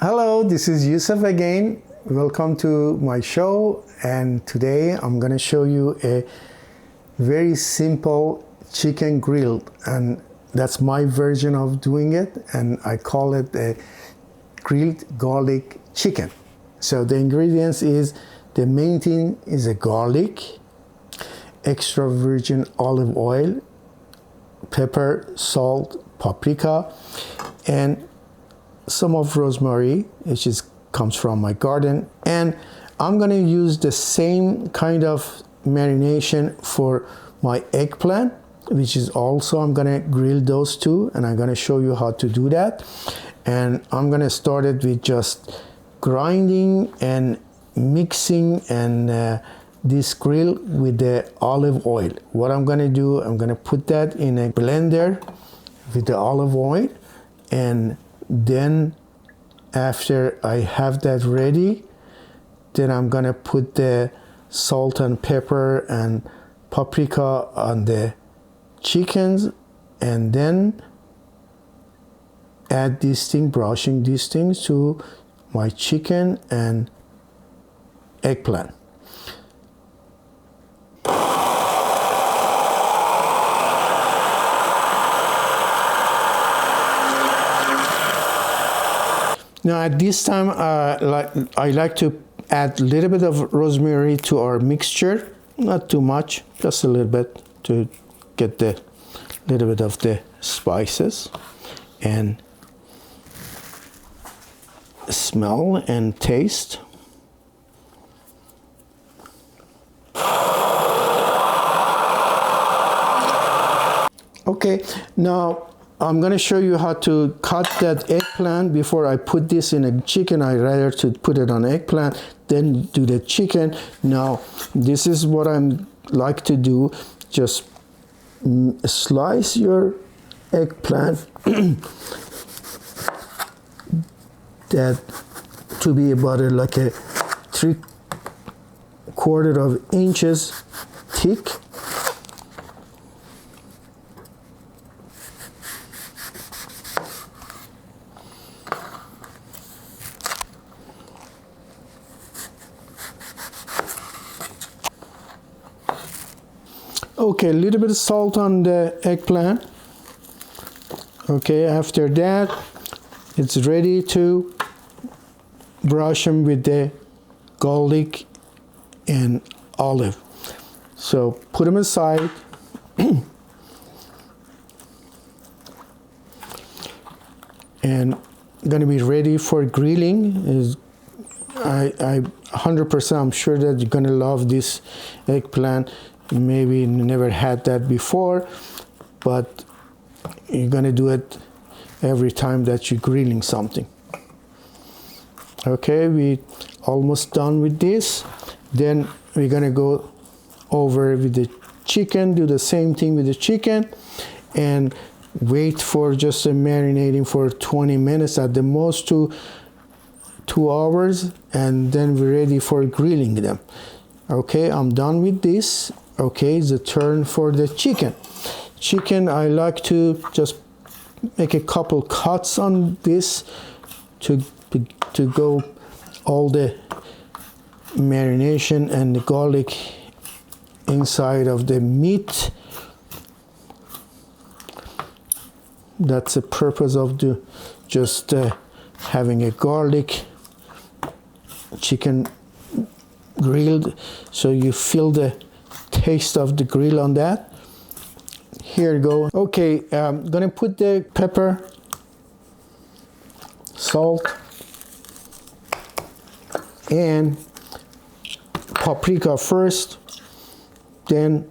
Hello, this is Yousef again. Welcome to my show, and today I'm gonna show you a very simple chicken grilled, and that's my version of doing it, and I call it a grilled garlic chicken. So the ingredients is, the main thing is a garlic, extra virgin olive oil, pepper, salt, paprika, and some of rosemary, which comes from my garden. And I'm gonna use the same kind of marination for my eggplant, which is also, I'm gonna grill those two, and I'm gonna show you how to do that. And I'm gonna start it with just grinding and mixing and this grill with the olive oil. What I'm gonna do, I'm gonna put that in a blender with the olive oil, and then after I have that ready, then I'm gonna put the salt and pepper and paprika on the chickens, and then add this thing, brushing these things to my chicken and eggplant. Now at this time, I like to add a little bit of rosemary to our mixture, not too much, just a little bit to get the little bit of the spices and smell and taste. Okay, now I'm gonna show you how to cut that eggplant. Before I put this in a chicken, I rather to put it on eggplant, then do the chicken. Now, this is what I'm like to do. Just slice your eggplant that to be about like a 3/4 of inches thick. Okay, a little bit of salt on the eggplant. Okay, after that, it's ready to brush them with the garlic and olive. So put them aside. And gonna be ready for grilling. I 100% I'm sure that you're gonna love this eggplant. Maybe you never had that before, but you're gonna do it every time that you're grilling something. Okay, we almost done with this. Then we're gonna go over with the chicken, do the same thing with the chicken, and wait for just marinating for 20 minutes at the most to 2 hours, and then we're ready for grilling them. Okay, I'm done with this. Okay, it's the turn for the chicken. Chicken, I like to just make a couple cuts on this to go all the marination and the garlic inside of the meat. That's the purpose of having a garlic chicken grilled, so you feel the taste of the grill on that. Here you go. Okay, I'm gonna put the pepper, salt, and paprika first. Then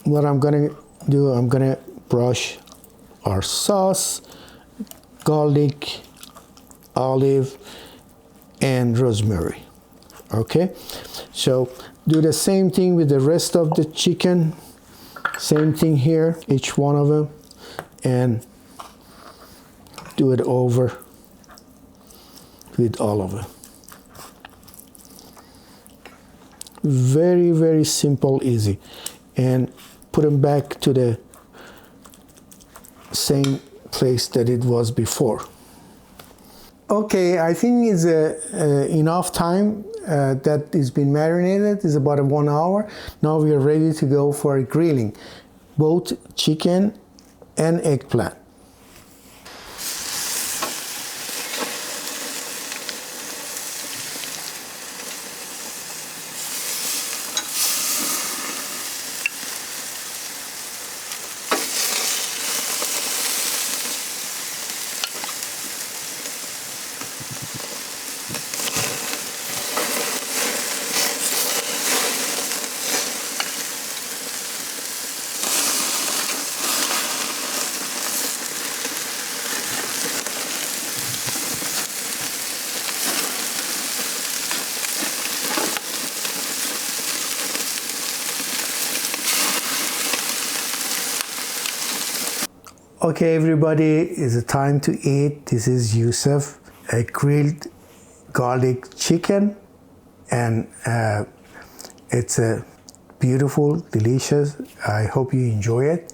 what I'm gonna do, I'm gonna brush our sauce, garlic, olive, and rosemary. Okay, so do the same thing with the rest of the chicken. Same thing here, each one of them, and do it over with all of them. Very, very simple, easy. And put them back to the same place that it was before. Okay, I think it's enough time that it's been marinated. It's about 1 hour. Now we are ready to go for grilling, both chicken and eggplant. Okay, everybody, it's time to eat. This is Yousef, a grilled garlic chicken, and it's a beautiful, delicious. I hope you enjoy it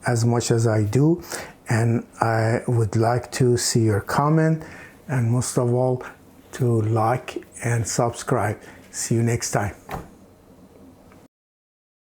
as much as I do, and I would like to see your comment, and most of all, to like and subscribe. See you next time.